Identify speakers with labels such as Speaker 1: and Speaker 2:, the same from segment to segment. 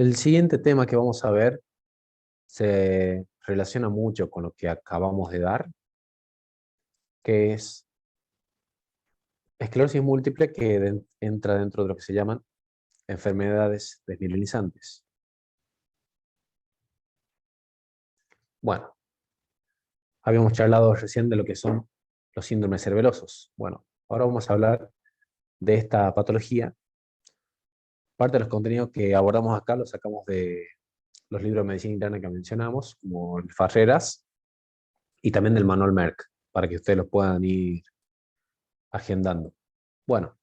Speaker 1: El siguiente tema que vamos a ver se relaciona mucho con lo que acabamos de dar, que es esclerosis múltiple que entra dentro de lo que se llaman enfermedades desmielinizantes. Bueno, habíamos charlado recién de lo que son los síndromes cerebelosos. Bueno, ahora vamos a hablar de esta patología. Parte de los contenidos que abordamos acá los sacamos de los libros de medicina interna que mencionamos, como el Farreras, y también del manual Merck, para que ustedes los puedan ir agendando. Bueno,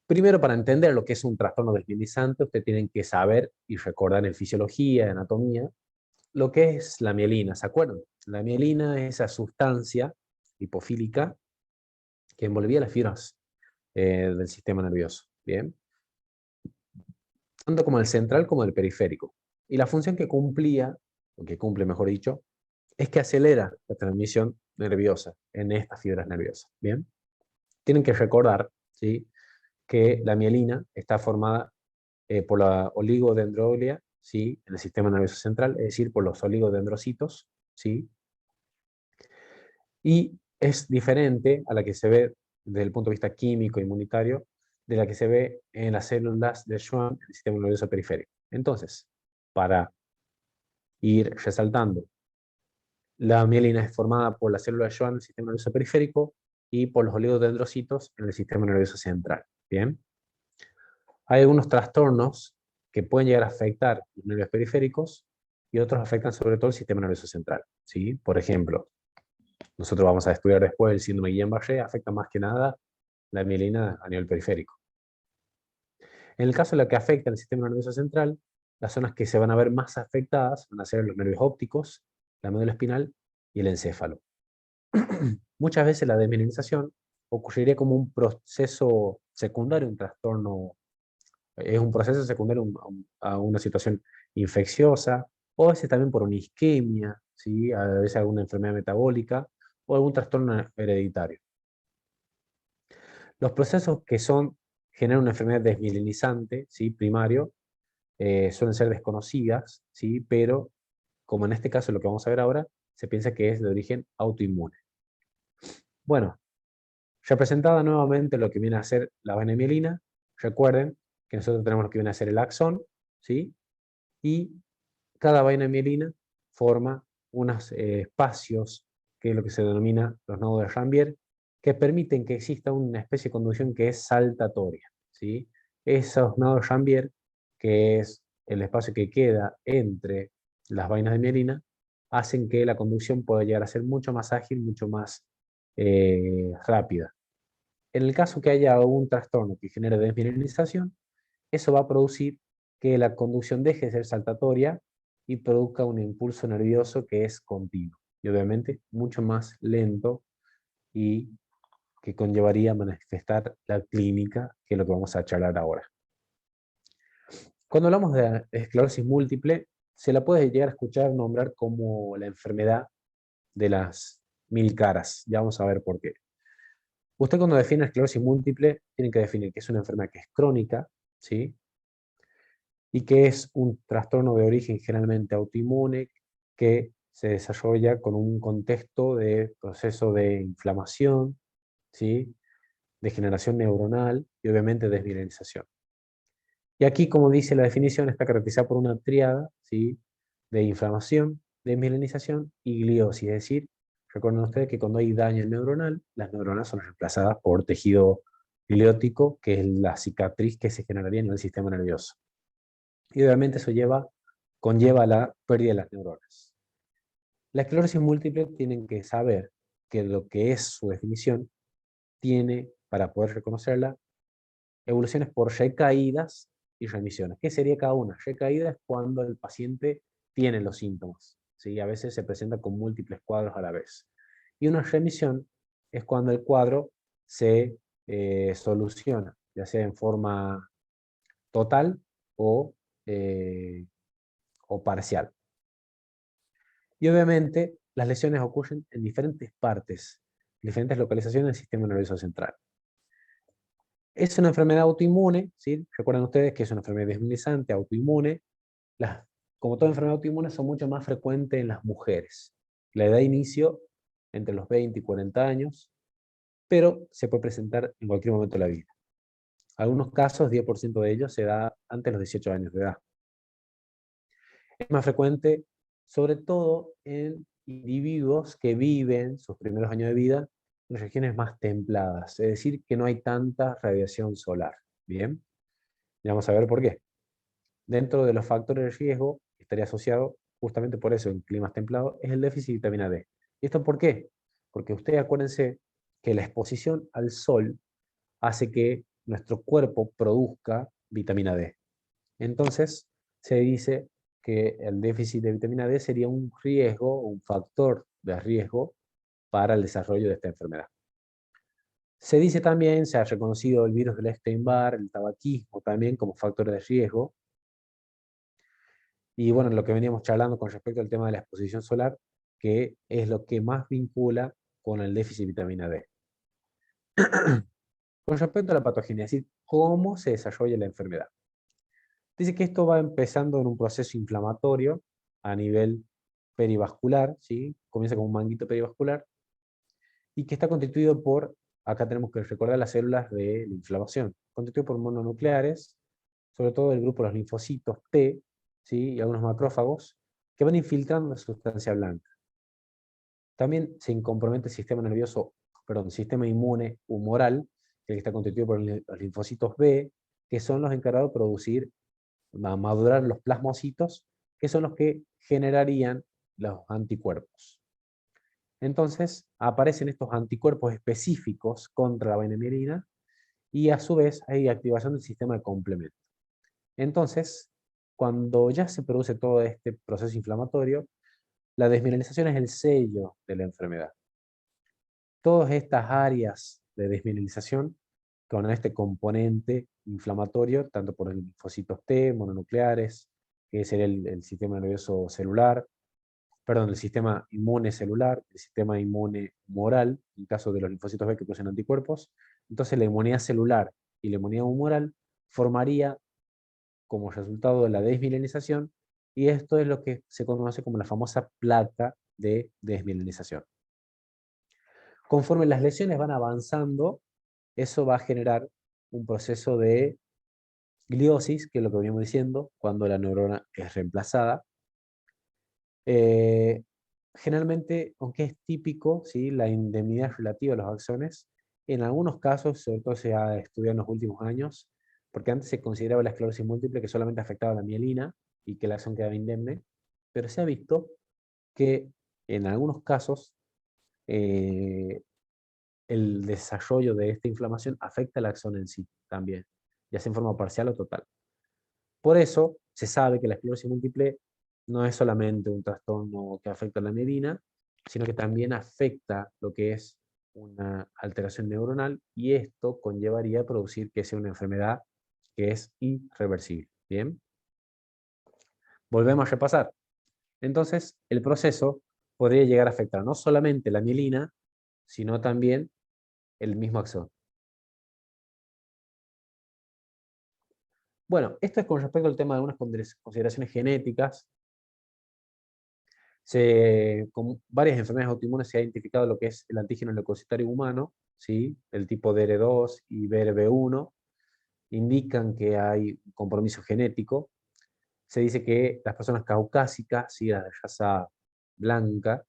Speaker 1: primero, para entender lo que es un trastorno desmielinizante, ustedes tienen que saber y recordar en fisiología, en anatomía, lo que es la mielina. ¿Se acuerdan? La mielina es esa sustancia hipofílica que envolvía las fibras del sistema nervioso. Bien, tanto como el central como el periférico. Y la función que cumplía, o que cumple mejor dicho, es que acelera la transmisión nerviosa en estas fibras nerviosas. Bien, tienen que recordar, ¿sí?, que la mielina está formada por la oligodendroglea, ¿sí?, en el sistema nervioso central, es decir, por los oligodendrocitos, ¿sí?, y es diferente a la que se ve desde el punto de vista químico, inmunitario, de la que se ve en las células de Schwann en el sistema nervioso periférico. Entonces, para ir resaltando, la mielina es formada por las células de Schwann en el sistema nervioso periférico y por los oligodendrocitos en el sistema nervioso central. Bien. Hay algunos trastornos que pueden llegar a afectar los nervios periféricos y otros afectan sobre todo el sistema nervioso central, ¿sí? Por ejemplo, nosotros vamos a estudiar después el síndrome de Guillain-Barré, afecta más que nada la mielina a nivel periférico. En el caso de la que afecta el sistema nervioso central, las zonas que se van a ver más afectadas van a ser los nervios ópticos, la médula espinal y el encéfalo. Muchas veces la desmielinización ocurriría como un proceso secundario, un trastorno, es un proceso secundario a una situación infecciosa, o a veces también por una isquemia, ¿sí?, a veces alguna enfermedad metabólica o algún trastorno hereditario. Los procesos que generan una enfermedad desmielinizante, ¿sí?, primario, suelen ser desconocidas, ¿sí?, pero como en este caso lo que vamos a ver ahora, se piensa que es de origen autoinmune. Bueno, representada nuevamente lo que viene a ser la vaina mielina, recuerden que nosotros tenemos lo que viene a ser el axón, ¿sí?, y cada vaina mielina forma unos espacios, que es lo que se denomina los nodos de Rambier, que permiten que exista una especie de conducción que es saltatoria, ¿sí? Esos nodos de Rambier, que es el espacio que queda entre las vainas de mielina, hacen que la conducción pueda llegar a ser mucho más ágil, mucho más rápida. En el caso que haya un trastorno que genere desmielinización, eso va a producir que la conducción deje de ser saltatoria y produzca un impulso nervioso que es continuo y obviamente mucho más lento y que conllevaría a manifestar la clínica, que es lo que vamos a charlar ahora. Cuando hablamos de esclerosis múltiple, se la puede llegar a escuchar nombrar como la enfermedad de las mil caras. Ya vamos a ver por qué. Usted, cuando define esclerosis múltiple, tiene que definir que es una enfermedad que es crónica, ¿sí?, y que es un trastorno de origen generalmente autoinmune que se desarrolla con un contexto de proceso de inflamación, ¿sí?, degeneración neuronal y obviamente desmielinización. Y aquí, como dice la definición, está caracterizada por una tríada, ¿sí?, de inflamación, desmielinización y gliosis. Es decir, recuerden ustedes que cuando hay daño neuronal, las neuronas son reemplazadas por tejido gliótico, que es la cicatriz que se generaría en el sistema nervioso. Y obviamente eso conlleva la pérdida de las neuronas. La esclerosis múltiple, tienen que saber que lo que es su definición tiene, para poder reconocerla, evoluciones por recaídas y remisiones. ¿Qué sería cada una? Recaída es cuando el paciente tiene los síntomas, ¿sí? A veces se presenta con múltiples cuadros a la vez. Y una remisión es cuando el cuadro se soluciona, ya sea en forma total o, eh, o parcial. Y obviamente las lesiones ocurren en diferentes partes, diferentes localizaciones del sistema nervioso central. Es una enfermedad autoinmune, ¿sí? Recuerden ustedes que es una enfermedad desmielinizante, autoinmune. Como toda enfermedad autoinmune, son mucho más frecuentes en las mujeres. La edad de inicio entre los 20 y 40 años, pero se puede presentar en cualquier momento de la vida. Algunos casos, 10% de ellos, se da antes de los 18 años de edad. Es más frecuente, sobre todo en individuos que viven sus primeros años de vida en regiones más templadas, es decir, que no hay tanta radiación solar. Bien, y vamos a ver por qué. Dentro de los factores de riesgo que estaría asociado, justamente por eso, en climas templados, es el déficit de vitamina D. ¿Y esto por qué? Porque ustedes acuérdense que la exposición al sol hace que nuestro cuerpo produzca vitamina D. Entonces, se dice que el déficit de vitamina D sería un riesgo, un factor de riesgo para el desarrollo de esta enfermedad. Se dice también, se ha reconocido el virus del Epstein-Barr, el tabaquismo también como factores de riesgo. Y bueno, lo que veníamos charlando con respecto al tema de la exposición solar, que es lo que más vincula con el déficit de vitamina D. Con respecto a la patogenia, es decir, cómo se desarrolla la enfermedad. Dice que esto va empezando en un proceso inflamatorio a nivel perivascular, ¿sí? Comienza con un manguito perivascular y que está constituido por, acá tenemos que recordar las células de la inflamación, constituido por mononucleares, sobre todo el grupo de los linfocitos T, ¿sí? Y algunos macrófagos, que van infiltrando la sustancia blanca. También se compromete el sistema nervioso, perdón, sistema inmune humoral, que está constituido por los linfocitos B, que son los encargados de producir, madurar los plasmocitos, que son los que generarían los anticuerpos. Entonces, aparecen estos anticuerpos específicos contra la vaina y a su vez hay activación del sistema de complemento. Entonces, cuando ya se produce todo este proceso inflamatorio, la desmineralización es el sello de la enfermedad. Todas estas áreas de desmineralización con este componente inflamatorio, tanto por los linfocitos T, mononucleares, que sería el sistema nervioso celular, perdón, el sistema inmune celular, el sistema inmune humoral, en caso de los linfocitos B que producen anticuerpos. Entonces la inmunidad celular y la inmunidad humoral formaría como resultado de la desmilenización, y esto es lo que se conoce como la famosa placa de desmilenización. Conforme las lesiones van avanzando, eso va a generar un proceso de gliosis, que es lo que veníamos diciendo, cuando la neurona es reemplazada. Eh, Generalmente, aunque es típico, ¿sí? La indemnidad relativa a los axones, en algunos casos, sobre todo se ha estudiado en los últimos años, porque antes se consideraba la esclerosis múltiple que solamente afectaba a la mielina y que el axón quedaba indemne, pero se ha visto que en algunos casos eh, el desarrollo de esta inflamación afecta al axón en sí también, ya sea en forma parcial o total. Por eso se sabe que la esclerosis múltiple no es solamente un trastorno que afecta a la mielina, sino que también afecta lo que es una alteración neuronal, y esto conllevaría a producir que sea una enfermedad que es irreversible. Bien, volvemos a repasar. Entonces, el proceso podría llegar a afectar no solamente la mielina, sino también el mismo axón. Bueno, esto es con respecto al tema de algunas consideraciones genéticas. Con varias enfermedades autoinmunes se ha identificado lo que es el antígeno leucocitario humano, ¿sí? El tipo DR2 y BRB1, indican que hay un compromiso genético. Se dice que las personas caucásicas, ¿sí? Las de raza blanca,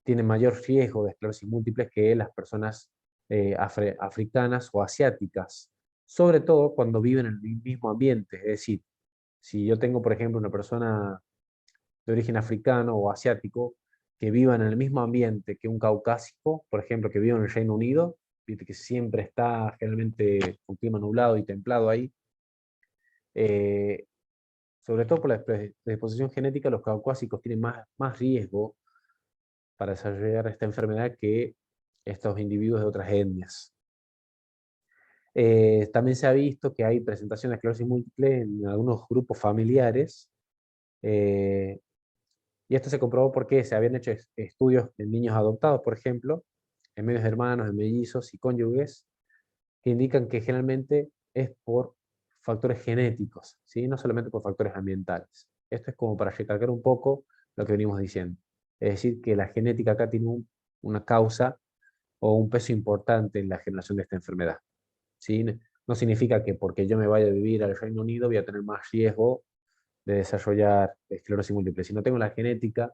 Speaker 1: tienen mayor riesgo de esclerosis múltiple que las personas africanas o asiáticas, sobre todo cuando viven en el mismo ambiente. Es decir, si yo tengo, por ejemplo, una persona de origen africano o asiático que vivan en el mismo ambiente que un caucásico, por ejemplo, que viva en el Reino Unido, viste que siempre está generalmente con clima nublado y templado ahí, eh, sobre todo por la predisposición genética, los caucásicos tienen más riesgo para desarrollar esta enfermedad que estos individuos de otras etnias. También se ha visto que hay presentación de esclerosis múltiple en algunos grupos familiares, eh, y esto se comprobó porque se habían hecho estudios en niños adoptados, por ejemplo, en medios hermanos, en mellizos y cónyuges, que indican que generalmente es por factores genéticos, ¿sí? No solamente por factores ambientales. Esto es como para recalcar un poco lo que venimos diciendo. Es decir, que la genética acá tiene una causa o un peso importante en la generación de esta enfermedad, ¿sí? No significa que porque yo me vaya a vivir al Reino Unido voy a tener más riesgo de desarrollar esclerosis múltiple. Si no tengo la genética,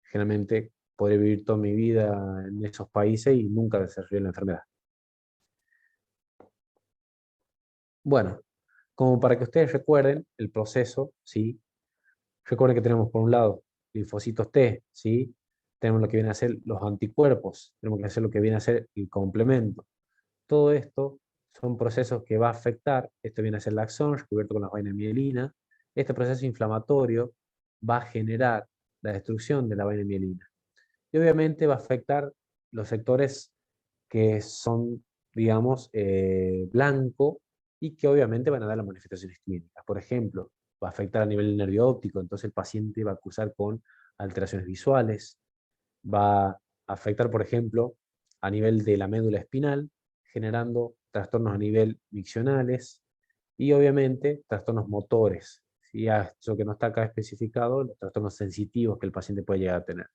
Speaker 1: generalmente podré vivir toda mi vida en esos países y nunca desarrollar la enfermedad. Bueno, como para que ustedes recuerden el proceso, ¿sí? Recuerden que tenemos por un lado linfocitos T, ¿sí? Tenemos lo que viene a ser los anticuerpos, tenemos que hacer lo que viene a ser el complemento. Todo esto son procesos que va a afectar, esto viene a ser la axón, recubierto con la vaina mielina. Este proceso inflamatorio va a generar la destrucción de la vaina mielina. Y obviamente va a afectar los sectores que son, digamos, blanco y que obviamente van a dar las manifestaciones clínicas. Por ejemplo, va a afectar a nivel del nervio óptico, entonces el paciente va a cursar con alteraciones visuales, va a afectar, por ejemplo, a nivel de la médula espinal, generando trastornos a nivel miccionales y obviamente trastornos motores. ¿Sí? Eso que no está acá especificado, los trastornos sensitivos que el paciente puede llegar a tener.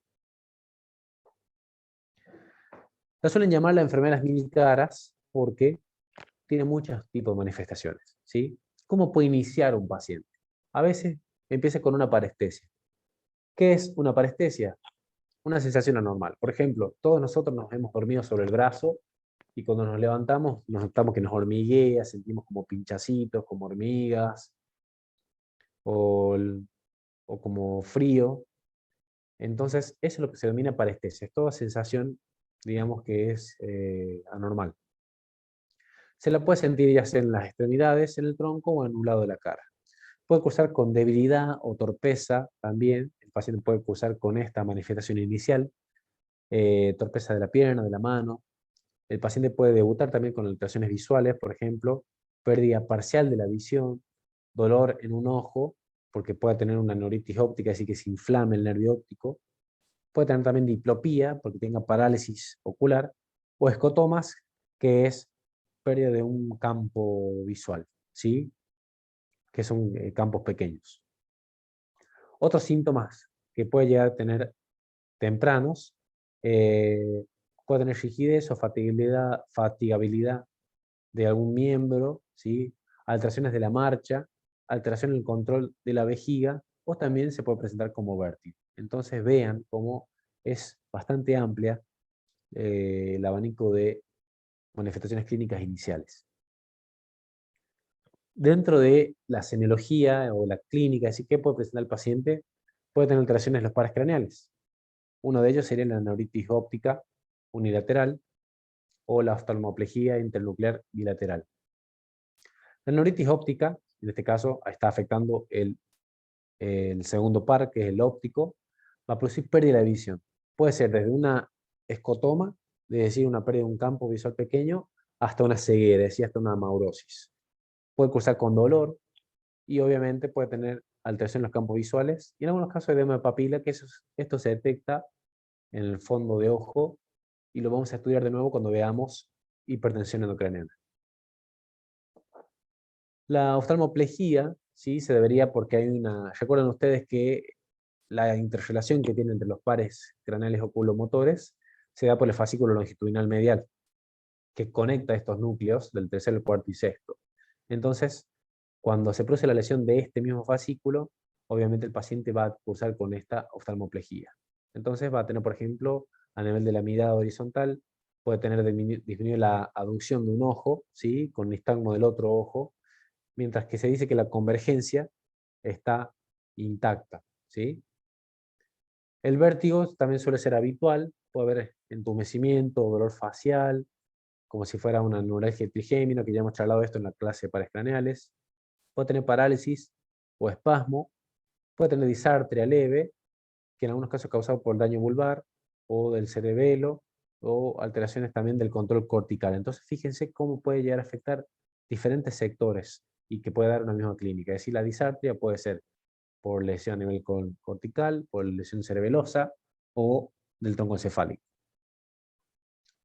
Speaker 1: La suelen llamar la enfermedad de las mil caras porque tiene muchos tipos de manifestaciones, ¿sí? ¿Cómo puede iniciar un paciente? A veces empieza con una parestesia. ¿Qué es una parestesia? Una sensación anormal. Por ejemplo, todos nosotros nos hemos dormido sobre el brazo y cuando nos levantamos nos notamos que nos hormiguea, sentimos como pinchacitos, como hormigas o, o como frío. Entonces, eso es lo que se denomina parestesia. Es toda sensación, digamos, que es anormal. Se la puede sentir ya sea en las extremidades, en el tronco o en un lado de la cara. Puede cursar con debilidad o torpeza también. El paciente puede cursar con esta manifestación inicial, torpeza de la pierna, de la mano. El paciente puede debutar también con alteraciones visuales, por ejemplo, pérdida parcial de la visión, dolor en un ojo, porque puede tener una neuritis óptica, así que se inflame el nervio óptico. Puede tener también diplopía, porque tenga parálisis ocular, o escotomas, que es pérdida de un campo visual, ¿sí? Que son campos pequeños. Otros síntomas que puede llegar a tener tempranos, puede tener rigidez o fatigabilidad de algún miembro, ¿sí? Alteraciones de la marcha, alteración en el control de la vejiga, o también se puede presentar como vértigo. Entonces vean cómo es bastante amplia el abanico de manifestaciones clínicas iniciales. Dentro de la semiología o la clínica, así que puede presentar el paciente, puede tener alteraciones en los pares craneales. Uno de ellos sería la neuritis óptica unilateral o la oftalmoplegia internuclear bilateral. La neuritis óptica, en este caso, está afectando el segundo par, que es el óptico, va a producir pérdida de visión. Puede ser desde una escotoma, es decir, una pérdida de un campo visual pequeño, hasta una ceguera, es decir, hasta una amaurosis. Puede cursar con dolor y obviamente puede tener alteración en los campos visuales y en algunos casos edema de papila, que esto se detecta en el fondo de ojo y lo vamos a estudiar de nuevo cuando veamos hipertensión endocraniana. La oftalmoplegia, ¿sí? Se debería porque hay una... ¿Recuerdan ustedes que la interrelación que tiene entre los pares craneales oculomotores se da por el fascículo longitudinal medial, que conecta estos núcleos del tercer, cuarto y sexto? Entonces, cuando se produce la lesión de este mismo fascículo, obviamente el paciente va a cursar con esta oftalmoplegia. Entonces va a tener, por ejemplo, a nivel de la mirada horizontal, puede tener disminuida la aducción de un ojo, ¿sí? Con nistagmo del otro ojo, mientras que se dice que la convergencia está intacta, ¿sí? El vértigo también suele ser habitual, puede haber entumecimiento o dolor facial, como si fuera una neuralgia trigémina, que ya hemos charlado de esto en la clase de pares craneales. Puede tener parálisis o espasmo, puede tener disartria leve, que en algunos casos es causado por daño vulvar o del cerebelo, o alteraciones también del control cortical. Entonces fíjense cómo puede llegar a afectar diferentes sectores y que puede dar una misma clínica. Es decir, la disartria puede ser por lesión a nivel cortical, por lesión cerebelosa o del tronco encefálico.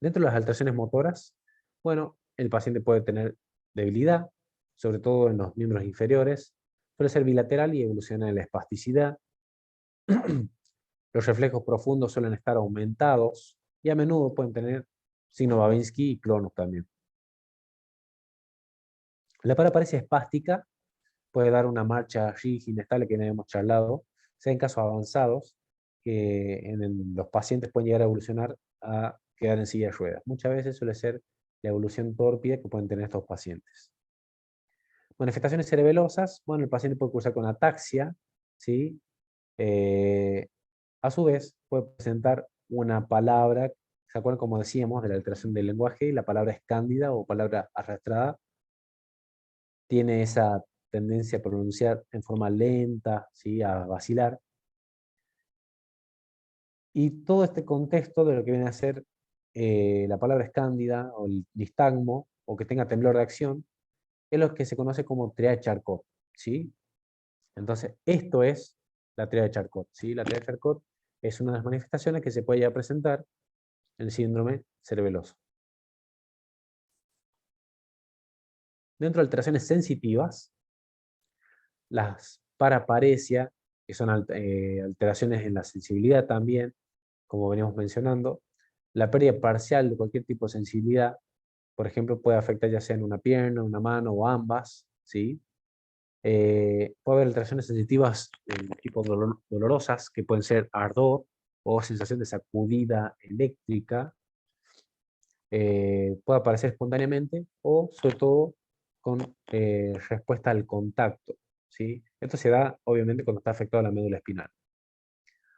Speaker 1: Dentro de las alteraciones motoras, bueno, el paciente puede tener debilidad, sobre todo en los miembros inferiores, suele ser bilateral y evoluciona en la espasticidad. Los reflejos profundos suelen estar aumentados y a menudo pueden tener signo Babinski y clonus también. La paraparesia espástica puede dar una marcha rígida inestable que no hemos charlado, sea en casos avanzados, que los pacientes pueden llegar a evolucionar a quedar en silla de ruedas. Muchas veces suele ser la evolución tórpida que pueden tener estos pacientes. Manifestaciones cerebelosas, bueno, el paciente puede cursar con ataxia, ¿sí? A su vez, puede presentar una palabra, ¿se acuerdan como decíamos de la alteración del lenguaje? La palabra es cándida o palabra arrastrada, tiene esa tendencia a pronunciar en forma lenta, ¿sí? A vacilar. Y todo este contexto de lo que viene a ser la palabra escándida o el nistagmo, o que tenga temblor de acción, es lo que se conoce como triada de Charcot, ¿sí? Entonces, esto es la triada de Charcot, ¿sí? La triada de Charcot es una de las manifestaciones que se puede ya presentar en el síndrome cerebeloso. Dentro de alteraciones sensitivas, las paraparesia, que son alteraciones en la sensibilidad también, como veníamos mencionando, la pérdida parcial de cualquier tipo de sensibilidad, por ejemplo, puede afectar ya sea en una pierna, una mano o ambas, ¿sí? Puede haber alteraciones sensitivas de tipo dolorosas, que pueden ser ardor o sensación de sacudida eléctrica. Puede aparecer espontáneamente o, sobre todo, con respuesta al contacto, ¿sí? Esto se da, obviamente, cuando está afectada la médula espinal.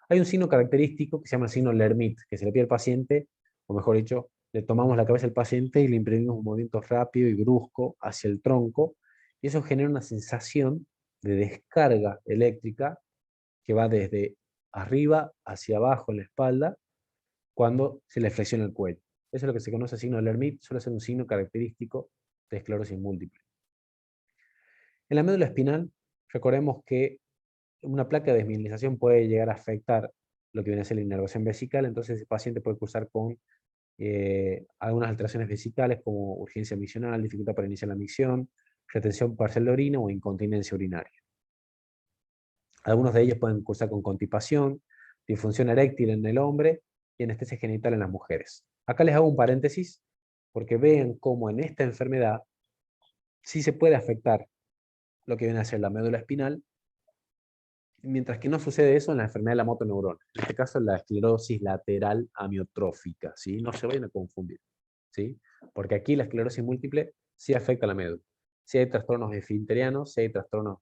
Speaker 1: Hay un signo característico que se llama el signo Lermit, que se le pide al paciente, o mejor dicho, le tomamos la cabeza al paciente y le imprimimos un movimiento rápido y brusco hacia el tronco, y eso genera una sensación de descarga eléctrica que va desde arriba hacia abajo en la espalda cuando se le flexiona el cuello. Eso es lo que se conoce signo de Lermit, suele ser un signo característico de esclerosis múltiple. En la médula espinal, recordemos que una placa de desmineralización puede llegar a afectar lo que viene a ser la inervación vesical, entonces el paciente puede cursar con algunas alteraciones vesicales como urgencia misional, dificultad para iniciar la micción, retención parcial de orina o incontinencia urinaria. Algunos de ellos pueden cursar con constipación, disfunción eréctil en el hombre y anestesia genital en las mujeres. Acá les hago un paréntesis porque vean cómo en esta enfermedad sí se puede afectar lo que viene a ser la médula espinal, mientras que no sucede eso en la enfermedad de la motoneurona. En este caso, la esclerosis lateral amiotrófica, ¿sí? No se vayan a confundir, ¿sí? Porque aquí la esclerosis múltiple sí afecta a la médula. Sí hay trastornos esfinterianos, sí hay trastornos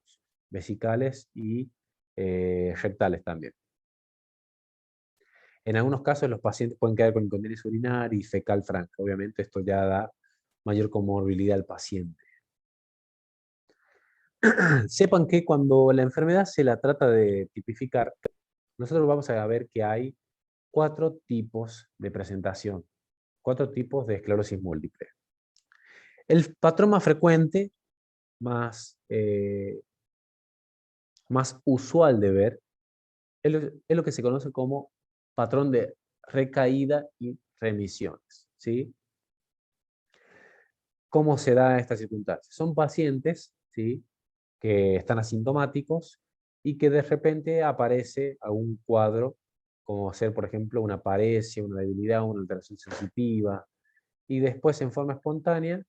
Speaker 1: vesicales y rectales también. En algunos casos los pacientes pueden quedar con incontinencia urinaria y fecal franca. Obviamente esto ya da mayor comorbilidad al paciente. Sepan que cuando la enfermedad se la trata de tipificar, nosotros vamos a ver que hay 4 tipos de presentación, 4 tipos de esclerosis múltiple. El patrón más frecuente, más usual de ver, es lo que se conoce como patrón de recaída y remisiones, ¿sí? ¿Cómo se da esta circunstancia? Son pacientes, ¿sí?, que están asintomáticos y que de repente aparece algún cuadro, como ser, por ejemplo, una paresia, una debilidad, una alteración sensitiva, y después en forma espontánea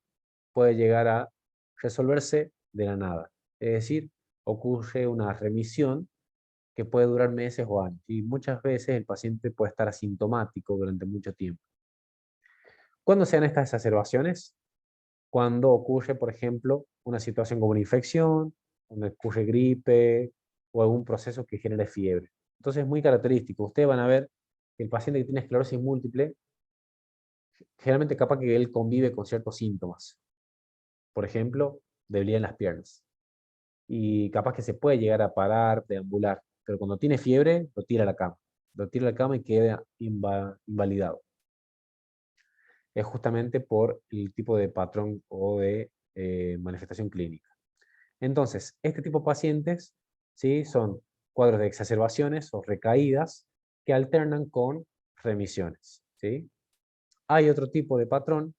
Speaker 1: puede llegar a resolverse de la nada. Es decir, ocurre una remisión que puede durar meses o años, y muchas veces el paciente puede estar asintomático durante mucho tiempo. ¿Cuándo se dan estas exacerbaciones? Cuando ocurre, por ejemplo, una situación como una infección, cuando ocurre gripe o algún proceso que genere fiebre. Entonces es muy característico. Ustedes van a ver que el paciente que tiene esclerosis múltiple, generalmente capaz que él convive con ciertos síntomas. Por ejemplo, debilidad en las piernas. Y capaz que se puede llegar a parar, deambular. Pero cuando tiene fiebre, lo tira a la cama. Lo tira a la cama y queda invalidado. Es justamente por el tipo de patrón o de manifestación clínica. Entonces, este tipo de pacientes, ¿sí?, son cuadros de exacerbaciones o recaídas que alternan con remisiones, ¿sí? Hay otro tipo de patrón,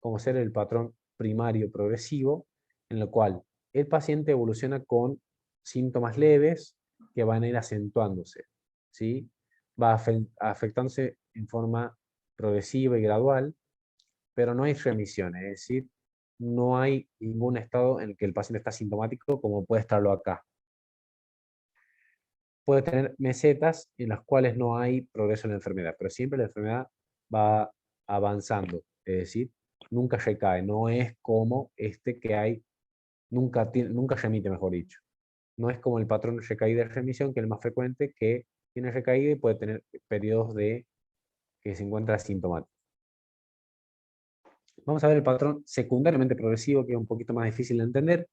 Speaker 1: como ser el patrón primario progresivo, en el cual el paciente evoluciona con síntomas leves que van a ir acentuándose, ¿sí? Va afectándose en forma progresiva y gradual, pero no hay remisión, es decir, no hay ningún estado en el que el paciente está sintomático como puede estarlo acá. Puede tener mesetas en las cuales no hay progreso en la enfermedad, pero siempre la enfermedad va avanzando, es decir, nunca recae, no es como este que hay, nunca remite, mejor dicho. No es como el patrón recaída y remisión, que es el más frecuente, que tiene recaída y puede tener periodos de que se encuentra asintomático. Vamos a ver el patrón secundariamente progresivo, que es un poquito más difícil de entender.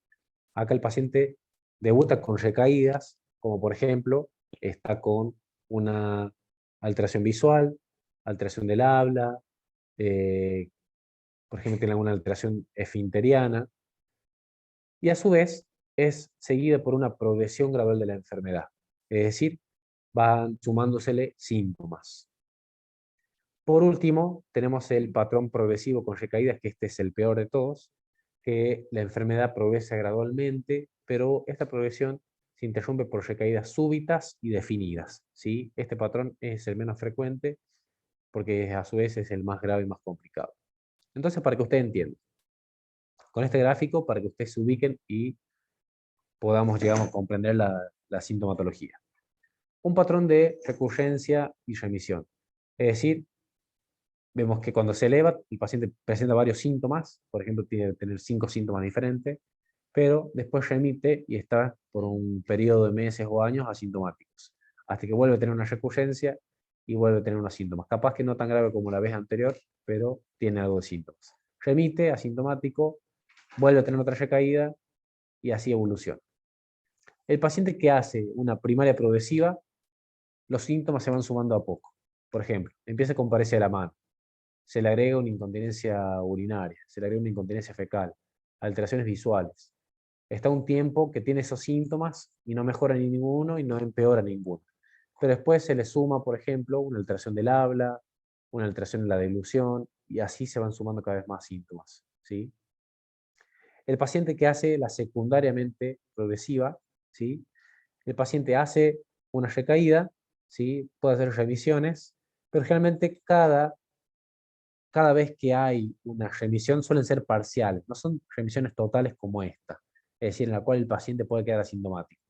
Speaker 1: Acá el paciente debuta con recaídas, como por ejemplo, está con una alteración visual, alteración del habla, eh, por ejemplo, tiene alguna alteración esfinteriana, y a su vez es seguida por una progresión gradual de la enfermedad, es decir, van sumándosele síntomas. Por último, tenemos el patrón progresivo con recaídas, que este es el peor de todos, que la enfermedad progresa gradualmente, pero esta progresión se interrumpe por recaídas súbitas y definidas, ¿sí? Este patrón es el menos frecuente porque a su vez es el más grave y más complicado. Entonces, para que ustedes entiendan, con este gráfico, para que ustedes se ubiquen y podamos, digamos, comprender la sintomatología. Un patrón de recurrencia y remisión. Es decir, vemos que cuando se eleva, el paciente presenta varios síntomas, por ejemplo, tiene que tener 5 síntomas diferentes, pero después remite y está por un periodo de meses o años asintomáticos, hasta que vuelve a tener una recurrencia y vuelve a tener unos síntomas. Capaz que no tan grave como la vez anterior, pero tiene algo de síntomas. Remite, asintomático, vuelve a tener otra recaída y así evoluciona. El paciente que hace una primaria progresiva, los síntomas se van sumando a poco. Por ejemplo, empieza con paresia de la mano, se le agrega una incontinencia urinaria, se le agrega una incontinencia fecal, alteraciones visuales. Está un tiempo que tiene esos síntomas y no mejora ni ninguno y no empeora ninguno. Pero después se le suma, por ejemplo, una alteración del habla, una alteración en la deglución, y así se van sumando cada vez más síntomas, ¿sí? El paciente que hace la secundariamente progresiva, ¿sí? El paciente hace una recaída, ¿sí? Puede hacer remisiones, pero generalmente cada vez que hay una remisión suelen ser parciales, no son remisiones totales como esta, es decir, en la cual el paciente puede quedar asintomático.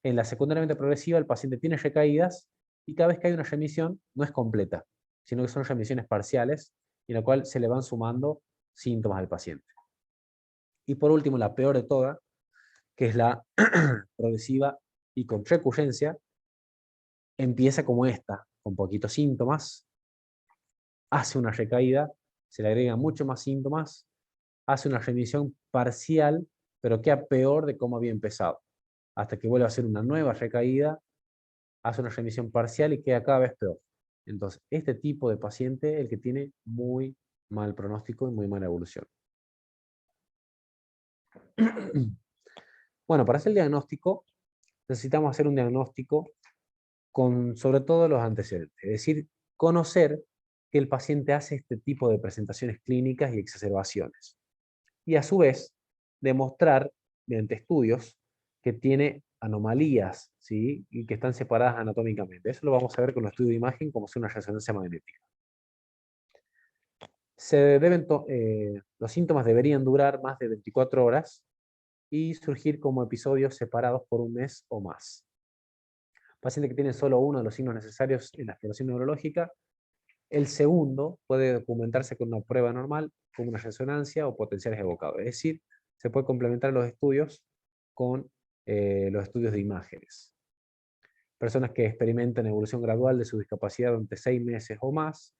Speaker 1: En la secundariamente progresiva el paciente tiene recaídas y cada vez que hay una remisión no es completa, sino que son remisiones parciales en la cual se le van sumando síntomas al paciente. Y por último, la peor de todas, que es la progresiva y con recurrencia, empieza como esta, con poquitos síntomas, hace una recaída, se le agregan muchos más síntomas, hace una remisión parcial, pero queda peor de cómo había empezado, hasta que vuelve a hacer una nueva recaída, hace una remisión parcial y queda cada vez peor. Entonces, este tipo de paciente es el que tiene muy mal pronóstico y muy mala evolución. Bueno, para hacer el diagnóstico, necesitamos hacer un diagnóstico con sobre todo los antecedentes, es decir, conocer que el paciente hace este tipo de presentaciones clínicas y exacerbaciones. Y a su vez, demostrar mediante estudios que tiene anomalías, ¿sí? Y que están separadas anatómicamente. Eso lo vamos a ver con los estudios de imagen, como si una resonancia magnética. Los síntomas deberían durar más de 24 horas y surgir como episodios separados por un mes o más. Paciente que tiene solo uno de los signos necesarios en la exploración neurológica, el segundo puede documentarse con una prueba normal, con una resonancia o potenciales evocados. Es decir, se puede complementar los estudios con los estudios de imágenes. Personas que experimentan evolución gradual de su discapacidad durante 6 meses o más,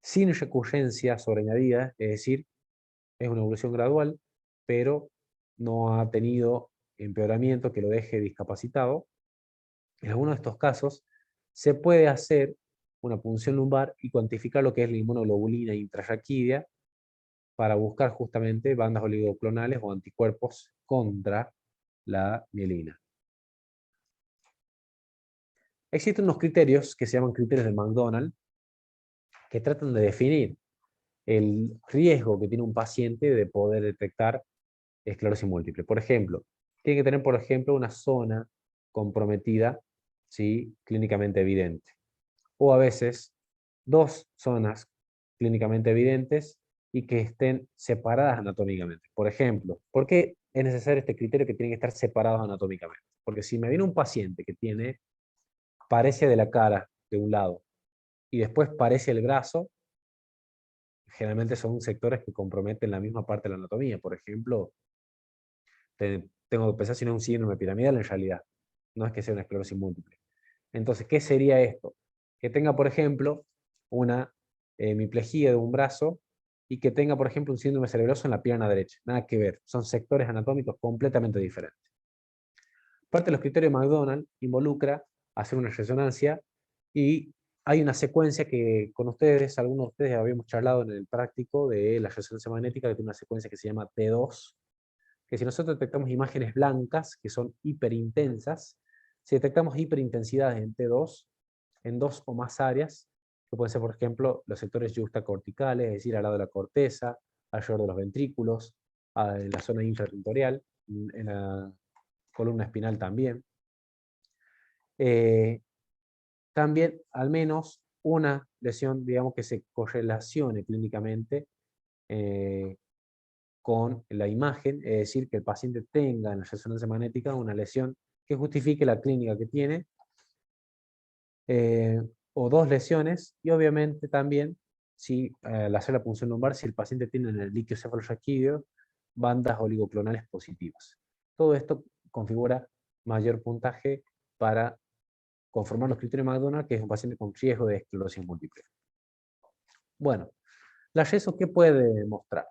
Speaker 1: sin recurrencia sobreañadida, es decir, es una evolución gradual, pero no ha tenido empeoramiento que lo deje discapacitado. En algunos de estos casos, se puede hacer una punción lumbar y cuantificar lo que es la inmunoglobulina intrarraquídea para buscar justamente bandas oligoclonales o anticuerpos contra la mielina. Existen unos criterios que se llaman criterios de McDonald que tratan de definir el riesgo que tiene un paciente de poder detectar esclerosis múltiple. Por ejemplo, tiene que tener, por ejemplo, una zona comprometida, ¿sí?, clínicamente evidente. O a veces, dos zonas clínicamente evidentes y que estén separadas anatómicamente. Por ejemplo, ¿por qué es necesario este criterio que tienen que estar separados anatómicamente? Porque si me viene un paciente que tiene paresia de la cara de un lado y después parece el brazo, generalmente son sectores que comprometen la misma parte de la anatomía. Por ejemplo, tengo que pensar si no es un síndrome piramidal en realidad, no es que sea una esclerosis múltiple. Entonces, ¿qué sería esto? Que tenga, por ejemplo, una hemiplegia de un brazo y que tenga, por ejemplo, un síndrome cerebroso en la pierna derecha. Nada que ver, son sectores anatómicos completamente diferentes. Parte de los criterios de McDonald involucra hacer una resonancia y hay una secuencia que con ustedes, algunos de ustedes habíamos charlado en el práctico de la resonancia magnética, que tiene una secuencia que se llama T2, que si nosotros detectamos imágenes blancas, que son hiperintensas, si detectamos hiperintensidades en T2, en dos o más áreas, que pueden ser, por ejemplo, los sectores juxtacorticales, es decir, al lado de la corteza, alrededor de los ventrículos, en la zona infratentorial, en la columna espinal también. También, al menos, una lesión, digamos, que se correlacione clínicamente con la imagen, es decir, que el paciente tenga en la resonancia magnética una lesión que justifique la clínica que tiene, o dos lesiones, y obviamente también, si al hacer la punción lumbar, si el paciente tiene en el líquido cefalorraquídeo bandas oligoclonales positivas. Todo esto configura mayor puntaje para conformar los criterios de McDonald, que es un paciente con riesgo de esclerosis múltiple. Bueno, la RESO, ¿qué puede mostrar?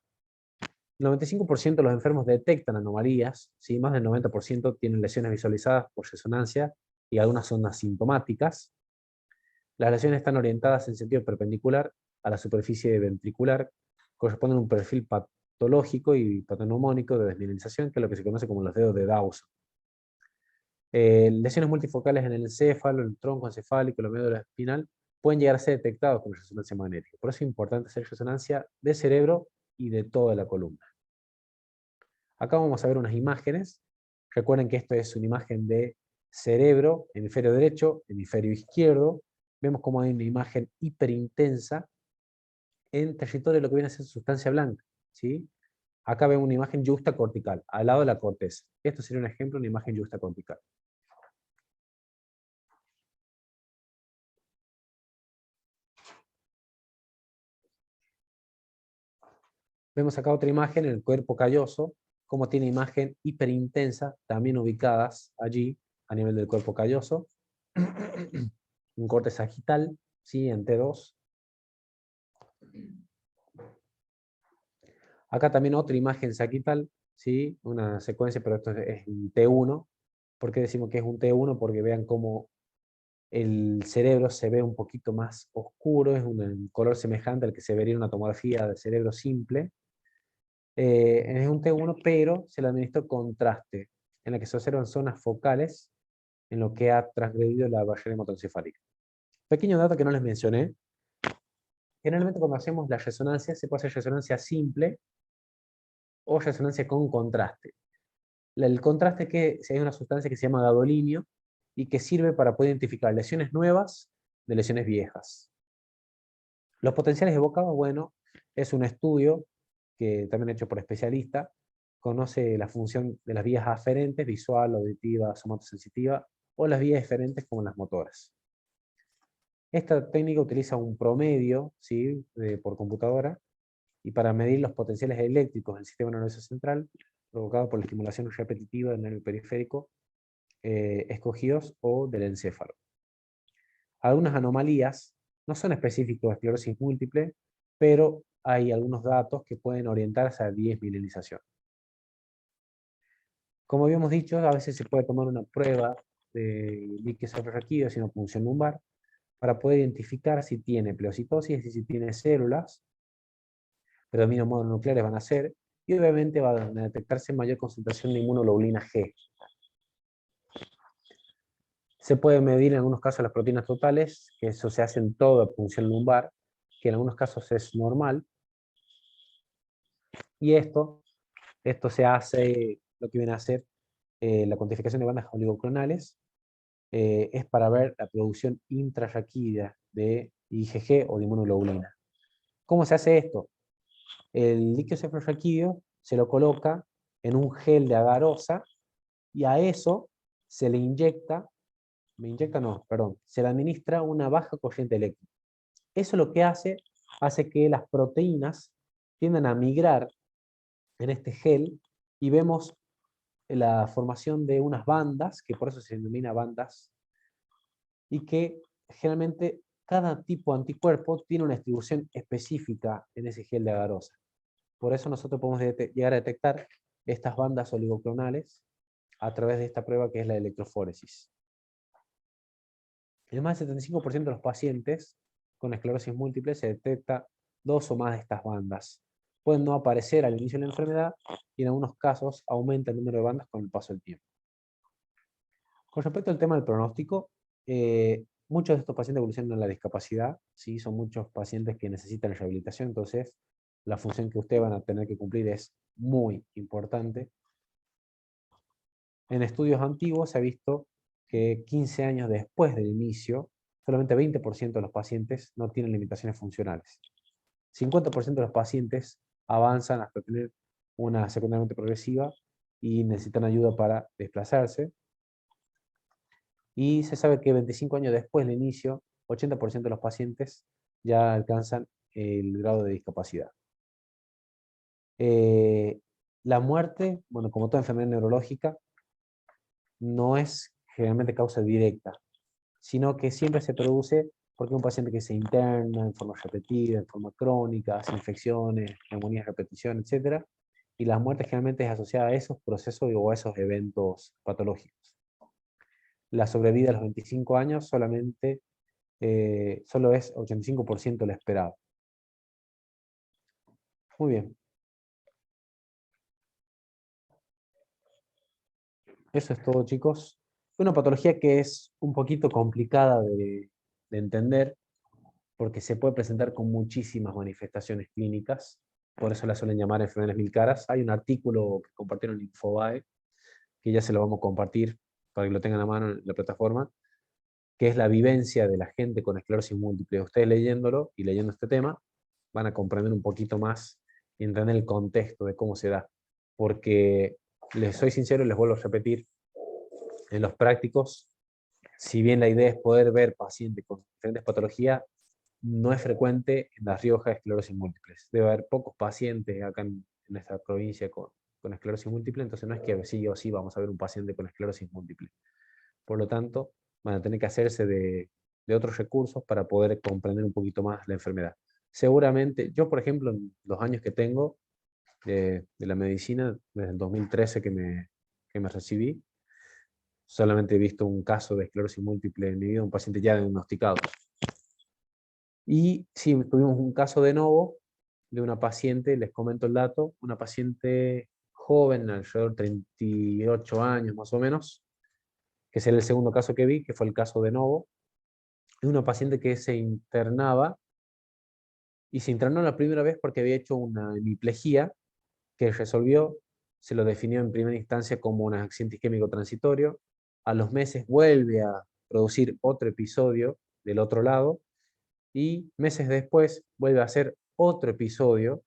Speaker 1: El 95% de los enfermos detectan anomalías, ¿sí? Más del 90% tienen lesiones visualizadas por resonancia y algunas son asintomáticas. Las lesiones están orientadas en sentido perpendicular a la superficie ventricular, corresponden a un perfil patológico y patognomónico de desmineralización, que es lo que se conoce como los dedos de Dawson. Lesiones multifocales en el encéfalo, el tronco encefálico, la médula espinal, pueden llegar a ser detectados con resonancia magnética. Por eso es importante hacer resonancia de cerebro y de toda la columna. Acá vamos a ver unas imágenes. Recuerden que esto es una imagen de cerebro, hemisferio derecho, hemisferio izquierdo. Vemos como hay una imagen hiperintensa en territorio de lo que viene a ser sustancia blanca, ¿sí? Acá vemos una imagen juxtacortical, al lado de la corteza. Esto sería un ejemplo de una imagen juxtacortical. Vemos acá otra imagen en el cuerpo calloso, como tiene imagen hiperintensa, también ubicadas allí, a nivel del cuerpo calloso. Un corte sagital, ¿sí? En T2. Acá también otra imagen sagital, ¿sí? Una secuencia, pero esto es un T1. ¿Por qué decimos que es un T1? Porque vean cómo el cerebro se ve un poquito más oscuro, es un color semejante al que se vería en una tomografía del cerebro simple. Es un T1, pero se le administró contraste, en la que se observan zonas focales en lo que ha transgredido la barrera hematoencefálica. Pequeño dato que no les mencioné. Generalmente cuando hacemos la resonancia, se puede hacer resonancia simple o resonancia con contraste. El contraste es que si hay una sustancia que se llama gadolinio y que sirve para poder identificar lesiones nuevas de lesiones viejas. Los potenciales evocados, bueno, es un estudio que también hecho por especialistas, conoce la función de las vías aferentes, visual, auditiva, somatosensitiva, o las vías eferentes como las motoras. Esta técnica utiliza un promedio, ¿sí?, por computadora, y para medir los potenciales eléctricos del sistema nervioso central, provocado por la estimulación repetitiva del nervio periférico, escogidos o del encéfalo. Algunas anomalías no son específicos de esclerosis múltiple, pero hay algunos datos que pueden orientar hacia la desmielinización. Como habíamos dicho, a veces se puede tomar una prueba de líquido cefalorraquídeo sin punción lumbar para poder identificar si tiene pleocitosis y si tiene células, predominio mononucleares van a ser, y obviamente van a detectarse mayor concentración de inmunoglobulina G. Se puede medir en algunos casos las proteínas totales, que eso se hace en toda punción lumbar, que en algunos casos es normal, Y esto se hace, lo que viene a ser la cuantificación de bandas oligoclonales, es para ver la producción intrarraquídea de IgG o de inmunoglobulina. ¿Cómo se hace esto? El líquido cefalorraquídeo se lo coloca en un gel de agarosa y a eso se le inyecta, se le administra una baja corriente eléctrica. Eso lo que hace que las proteínas tiendan a migrar en este gel y vemos la formación de unas bandas, que por eso se denomina bandas, y que generalmente cada tipo de anticuerpo tiene una distribución específica en ese gel de agarosa. Por eso nosotros podemos llegar a detectar estas bandas oligoclonales a través de esta prueba que es la electroforesis. En más del 75% de los pacientes con esclerosis múltiple se detecta dos o más de estas bandas. Pueden no aparecer al inicio de la enfermedad y en algunos casos aumenta el número de bandas con el paso del tiempo. Con respecto al tema del pronóstico, muchos de estos pacientes evolucionan a la discapacidad, ¿sí? Son muchos pacientes que necesitan rehabilitación, entonces la función que ustedes van a tener que cumplir es muy importante. En estudios antiguos se ha visto que 15 años después del inicio, solamente 20% de los pacientes no tienen limitaciones funcionales. 50% de los pacientes avanzan hasta tener una secundariamente progresiva y necesitan ayuda para desplazarse. Y se sabe que 25 años después del inicio, 80% de los pacientes ya alcanzan el grado de discapacidad. La muerte, bueno, como toda enfermedad neurológica, no es generalmente causa directa, sino que siempre se produce porque un paciente que se interna en forma repetida, en forma crónica, hace infecciones, neumonías, repetición, etc. Y la muerte generalmente es asociada a esos procesos o a esos eventos patológicos. La sobrevida a los 25 años solamente solo es 85% lo esperado. Muy bien. Eso es todo, chicos. Una patología que es un poquito complicada de entender porque se puede presentar con muchísimas manifestaciones clínicas. Por eso la suelen llamar enfermedades mil caras. Hay un artículo que compartieron en Infobae, que ya se lo vamos a compartir para que lo tengan a mano en la plataforma, que es la vivencia de la gente con esclerosis múltiple. Ustedes leyéndolo y leyendo este tema van a comprender un poquito más y entender el contexto de cómo se da. Porque les soy sincero y les vuelvo a repetir, en los prácticos, si bien la idea es poder ver pacientes con diferentes patologías, no es frecuente en La Rioja esclerosis múltiples. Debe haber pocos pacientes acá en esta provincia con esclerosis múltiple, entonces no es que sí o sí vamos a ver un paciente con esclerosis múltiple. Por lo tanto, van a tener que hacerse de otros recursos para poder comprender un poquito más la enfermedad. Seguramente, yo por ejemplo, en los años que tengo de la medicina, desde el 2013 que me recibí, solamente he visto un caso de esclerosis múltiple en mi vida, un paciente ya diagnosticado. Y sí, tuvimos un caso de novo de una paciente, les comento el dato, una paciente joven, alrededor de 38 años más o menos, que es el segundo caso que vi, que fue el caso de novo. Es una paciente que se internaba, y se internó la primera vez porque había hecho una hemiplegia que resolvió, se lo definió en primera instancia como un accidente isquémico transitorio. A los meses vuelve a producir otro episodio del otro lado, y meses después vuelve a hacer otro episodio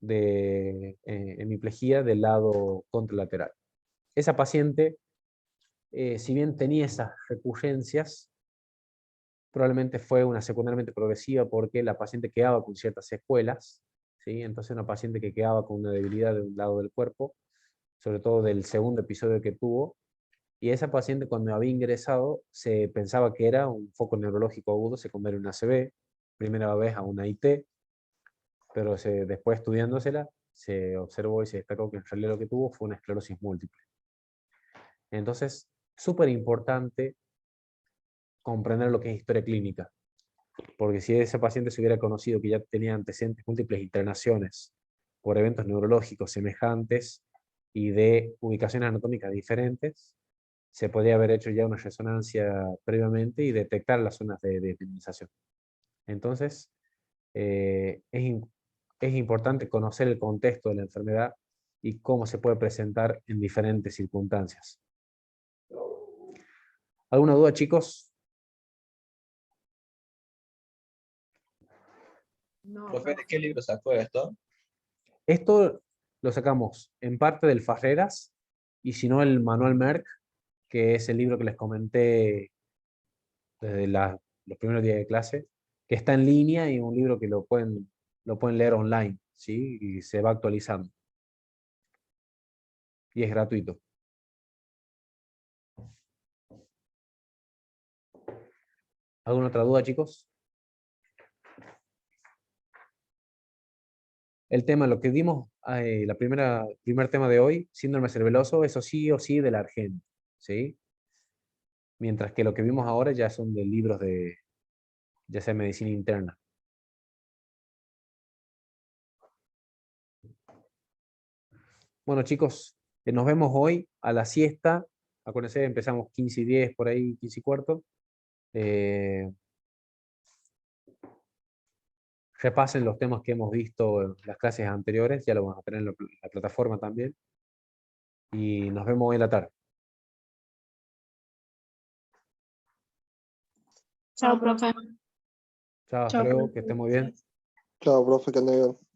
Speaker 1: de hemiplegia del lado contralateral. Esa paciente, si bien tenía esas recurrencias, probablemente fue una secundariamente progresiva porque la paciente quedaba con ciertas secuelas, ¿sí? Entonces una paciente que quedaba con una debilidad de un lado del cuerpo, sobre todo del segundo episodio que tuvo, y esa paciente cuando había ingresado se pensaba que era un foco neurológico agudo secundario a una ACV, primera vez a una IT, pero después estudiándosela se observó y se destacó que en realidad lo que tuvo fue una esclerosis múltiple. Entonces, súper importante comprender lo que es historia clínica, porque si ese paciente se hubiera conocido que ya tenía antecedentes múltiples internaciones por eventos neurológicos semejantes y de ubicaciones anatómicas diferentes, se podría haber hecho ya una resonancia previamente y detectar las zonas de minimización. Entonces, es es importante conocer el contexto de la enfermedad y cómo se puede presentar en diferentes circunstancias. ¿Alguna duda, chicos?
Speaker 2: No,
Speaker 3: Profe, ¿de qué libro sacó esto?
Speaker 1: Esto lo sacamos en parte del Farreras y si no el Manual Merck, que es el libro que les comenté desde los primeros días de clase, que está en línea y un libro que lo pueden leer online, ¿sí? Y se va actualizando. Y es gratuito. ¿Alguna otra duda, chicos? El tema, lo que dimos, primer tema de hoy, síndrome cerebeloso, eso sí o sí de la Argen, ¿sí? Mientras que lo que vimos ahora ya son de libros de, ya sea medicina interna. Bueno, chicos, nos vemos hoy a la siesta. Acuérdense, empezamos 15:10, por ahí, 15:15. Repasen los temas que hemos visto en las clases anteriores, ya lo vamos a tener en la plataforma también. Y nos vemos hoy en la tarde.
Speaker 2: Chao, profe.
Speaker 1: Chao, hasta
Speaker 2: Chao,
Speaker 1: luego, que
Speaker 2: profe.
Speaker 1: estén muy bien.
Speaker 4: Chao, profe, que ande bien.